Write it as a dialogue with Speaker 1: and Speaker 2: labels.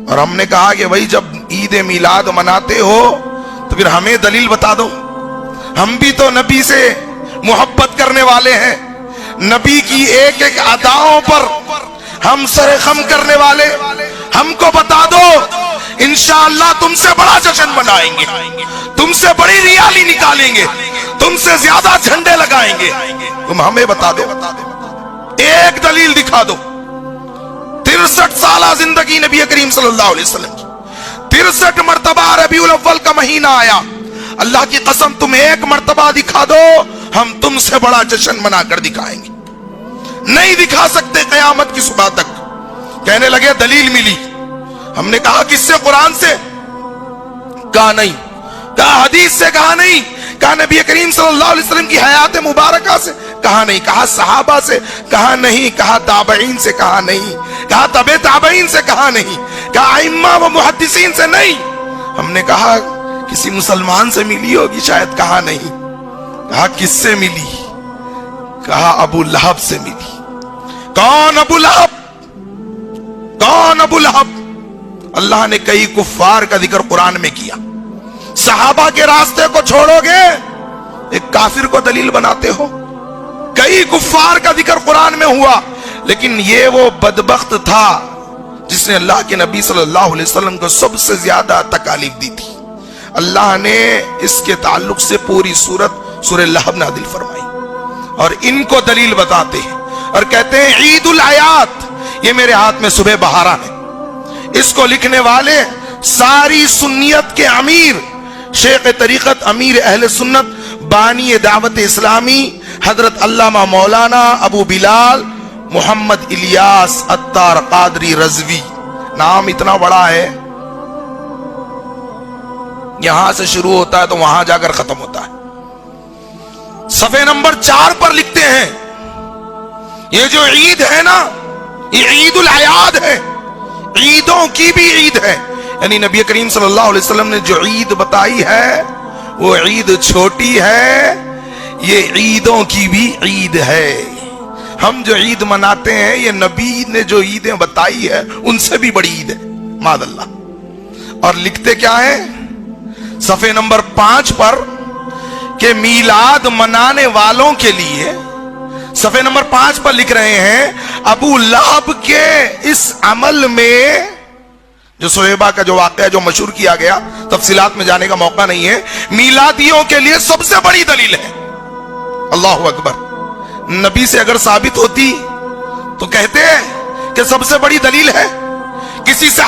Speaker 1: اور ہم نے کہا کہ بھائی جب عید میلاد مناتے ہو تو پھر ہمیں دلیل بتا دو، ہم بھی تو نبی سے محبت کرنے والے ہیں، نبی کی ایک ایک اداؤں پر ہم سر خم کرنے والے، ہم کو بتا دو، انشاءاللہ تم سے بڑا جشن منائیں گے، تم سے بڑی ریالی نکالیں گے، تم سے زیادہ جھنڈے لگائیں گے، تم ہمیں بتا دو، ایک دلیل دکھا دو۔ 63 سالہ زندگی نبی کریم صلی اللہ علیہ وسلم کی، 63 مرتبہ ربیع الاول کا مہینہ آیا، اللہ کی قسم تم ایک مرتبہ دکھا دو، ہم تم سے بڑا جشن منا کر دکھائیں گے۔ نہیں دکھا سکتے قیامت کی صبح تک۔ کہنے لگے دلیل ملی، ہم نے کہا کس سے؟ قرآن سے؟ کہا نہیں۔ کہا حدیث سے؟ کہا نہیں۔ کہا نبی کریم صلی اللہ علیہ وسلم کی حیات مبارکہ سے؟ کہا نہیں۔ کہا صحابہ سے؟ کہا نہیں۔ کہا تابعین سے؟ کہا نہیں۔ کہا تبع تابعین سے؟ کہا نہیں۔ کہا ائمہ و محدثین سے؟ نہیں۔ ہم نے کہا کسی مسلمان سے ملی ہوگی شاید؟ کہا نہیں۔ کہا کس سے ملی؟ کہا ابو لہب سے ملی۔ کون ابو لہب؟ کون ابو لہب؟ اللہ نے کئی کفار کا ذکر قرآن میں کیا۔ صحابہ کے راستے کو چھوڑو گے، ایک کافر کو دلیل بناتے ہو۔ کئی کفار کا ذکر قرآن میں ہوا، لیکن یہ وہ بدبخت تھا جس نے اللہ کے نبی صلی اللہ علیہ وسلم کو سب سے زیادہ تکالیف دی تھی۔ اللہ نے اس کے تعلق سے پوری سورہ لہب نازل فرمائی، اور ان کو دلیل بتاتے ہیں اور کہتے ہیں عید الاعیاد۔ یہ میرے ہاتھ میں صبح بہارا ہے، اس کو لکھنے والے ساری سنیت کے امیر، شیخ طریقت، امیر اہل سنت، بانی دعوت اسلامی، حضرت علامہ مولانا ابو بلال محمد الیاس عطار قادری رضوی۔ نام اتنا بڑا ہے، یہاں سے شروع ہوتا ہے تو وہاں جا کر ختم ہوتا ہے۔ صفحے نمبر 4 پر لکھتے ہیں یہ جو عید ہے نا، یہ عید الاعیاد ہے، عیدوں کی بھی عید ہے۔ یعنی نبی کریم صلی اللہ علیہ وسلم نے جو عید بتائی ہے وہ عید چھوٹی ہے، یہ عیدوں کی بھی عید ہے۔ ہم جو عید مناتے ہیں یہ نبی نے جو عیدیں بتائی ہے ان سے بھی بڑی عید ہے، معاذ اللہ۔ اور لکھتے کیا ہے صفحے نمبر 5 پر کہ میلاد منانے والوں کے لیے، صفحے نمبر 5 پر لکھ رہے ہیں ابو لہب کے اس عمل میں، جو صہیبہ کا جو واقعہ جو مشہور کیا گیا، تفصیلات میں جانے کا موقع نہیں ہے، میلادیوں کے لیے سب سے بڑی دلیل ہے۔ اللہ اکبر۔ نبی سے اگر ثابت ہوتی تو کہتے کہ سب سے بڑی دلیل ہے، کسی